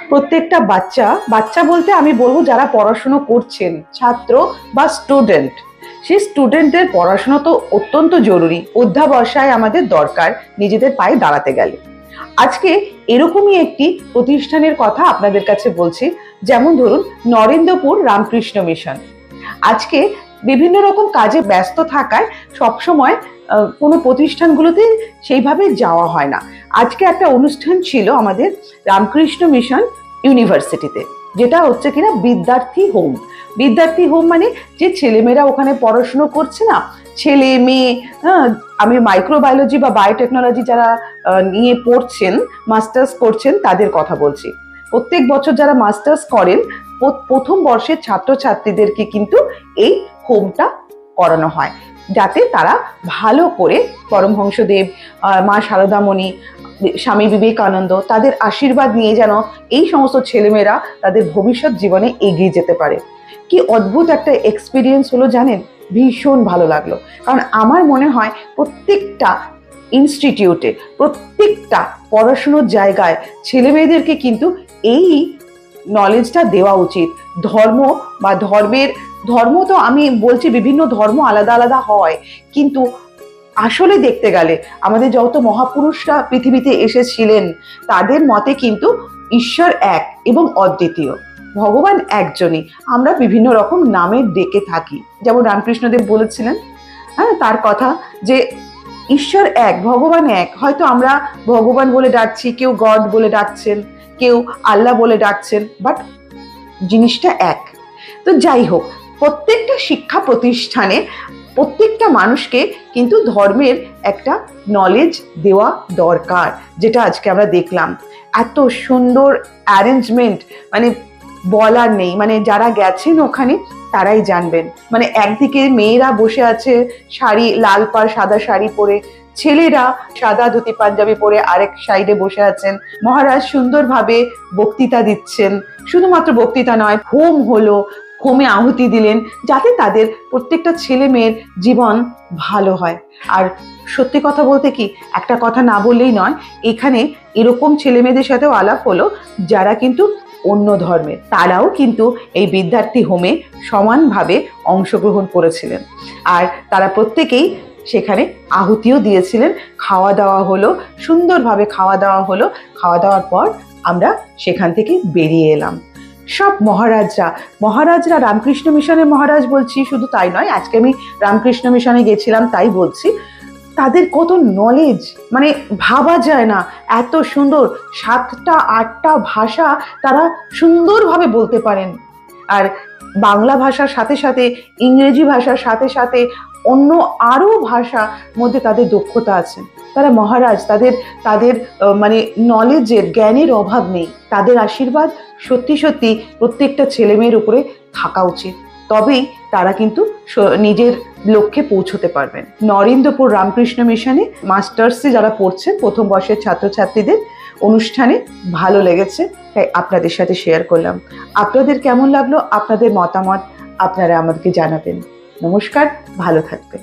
প্রত্যেকটা বাচ্চা বাচ্চা বলতে আমি বলবো যারা পড়াশুনো করছেন, ছাত্র বা স্টুডেন্ট, সেই স্টুডেন্টদের পড়াশোনা তো অত্যন্ত জরুরি। অধ্যাবসায় আমাদের দরকার নিজেদের পায়ে দাঁড়াতে গেলে। আজকে এরকমই একটি প্রতিষ্ঠানের কথা আপনাদের কাছে বলছি, যেমন ধরুন নরেন্দ্রপুর রামকৃষ্ণ মিশন। আজকে বিভিন্ন রকম কাজে ব্যস্ত থাকায় সবসময় কোনো প্রতিষ্ঠানগুলোতে সেইভাবে যাওয়া হয় না। আজকে একটা অনুষ্ঠান ছিল আমাদের রামকৃষ্ণ মিশন ইউনিভার্সিটিতে, যেটা হচ্ছে কিনা বিদ্যার্থী হোম। বিদ্যার্থী হোম মানে যে ছেলেমেয়েরা ওখানে পড়াশুনো করছে না, ছেলে মেয়ে, আমি মাইক্রোবায়োলজি বা বায়োটেকনোলজি যারা নিয়ে পড়ছেন, মাস্টার্স করছেন, তাদের কথা বলছি। প্রত্যেক বছর যারা মাস্টার্স করেন, প্রথম বর্ষের ছাত্রছাত্রীদেরকে কিন্তু এই হোমটা করানো হয়, যাতে তারা ভালো করে পরমহংসদেব, মা শারদামণি, স্বামী বিবেকানন্দ, তাদের আশীর্বাদ নিয়ে যেন এই সমস্ত ছেলেমেয়েরা তাদের ভবিষ্যৎ জীবনে এগিয়ে যেতে পারে। কি অদ্ভুত একটা এক্সপিরিয়েন্স হলো জানেন, ভীষণ ভালো লাগলো। কারণ আমার মনে হয় প্রত্যেকটা ইনস্টিটিউটে, প্রত্যেকটা পড়াশুনোর জায়গায় ছেলে মেয়েদেরকে কিন্তু এই নলেজটা দেওয়া উচিত। ধর্ম বা ধর্ম তো আমি বলছি বিভিন্ন ধর্ম আলাদা আলাদা হয়, কিন্তু আসলে দেখতে গেলে আমাদের যত মহাপুরুষরা পৃথিবীতে এসেছিলেন তাদের মতে কিন্তু ঈশ্বর এক এবং অদ্বিতীয়, ভগবান একজনই। আমরা বিভিন্ন রকম নামে ডেকে থাকি, যেমন রামকৃষ্ণদেব বলেছিলেন, তার কথা যে ঈশ্বর এক, ভগবান এক। হয়তো আমরা ভগবান বলে ডাকছি, কেউ গড বলে ডাকছেন, কেউ আল্লাহ বলে ডাকছেন, বাট জিনিসটা এক। তো যাই হোক, প্রত্যেকটা শিক্ষা প্রতিষ্ঠানে প্রত্যেকটা মানুষকে কিন্তু ধর্মের একটা নলেজ দেওয়া দরকার, যেটা আজকে আমরা দেখলাম। এত সুন্দর অ্যারেঞ্জমেন্ট, মানে বলার নেই। মানে যারা গেছেন ওখানে তারাই জানবেন। মানে একদিকে মেয়েরা বসে আছে শাড়ি, লাল পাড় সাদা শাড়ি পরে, ছেলেরা সাদা ধুতি পাঞ্জাবি পরে আরেক সাইডে বসে আছেন। মহারাজ সুন্দরভাবে বক্তৃতা দিচ্ছেন। শুধুমাত্র বক্তৃতা নয়, হোম হলো, হোমে আহুতি দিলেন, যাতে তাদের প্রত্যেকটা ছেলে মেয়ের জীবন ভালো হয়। আর সত্যি কথা বলতে কি, একটা কথা না বললেই নয়, এখানে এরকম ছেলে মেয়েদের সাথেও আলাপ হলো যারা কিন্তু অন্য ধর্মের, তারাও কিন্তু এই বিদ্যার্থী হোমে সমানভাবে অংশগ্রহণ করেছিলেন। আর তারা প্রত্যেকেই সেখানে আহুতিও দিয়েছিলেন। খাওয়া দাওয়া হলো, সুন্দরভাবে খাওয়া দাওয়া হলো। খাওয়া দাওয়ার পর আমরা সেখান থেকে বেরিয়ে এলাম। সব মহারাজরা রামকৃষ্ণ মিশনের মহারাজ বলছি, শুধু তাই নয়, আজকে আমি রামকৃষ্ণ মিশনে গেছিলাম তাই বলছি, তাদের কত নলেজ, মানে ভাবা যায় না। এত সুন্দর 7টা 8টা ভাষা তারা সুন্দরভাবে বলতে পারেন। আর বাংলা ভাষার সাথে সাথে ইংরেজি ভাষার সাথে সাথে অন্য আরো ভাষা মধ্যে তাদের দক্ষতা আছে। তারা মহারাজ, তাদের মানে নলেজের, জ্ঞানের অভাব নেই। তাদের আশীর্বাদ সত্যি সত্যি প্রত্যেকটা ছেলেমেয়ের উপরে থাকা উচিত, তবেই তারা কিন্তু নিজের লক্ষ্যে পৌঁছতে পারবেন। নরেন্দ্রপুর রামকৃষ্ণ মিশনে মাস্টার্সে যারা পড়ছেন, প্রথম বর্ষের ছাত্রছাত্রীদের অনুষ্ঠানে ভালো লেগেছে, তাই আপনাদের সাথে শেয়ার করলাম। আপনাদের কেমন লাগলো, আপনাদের মতামত আপনারা আমাদেরকে জানাবেন। নমস্কার, ভালো থাকবেন।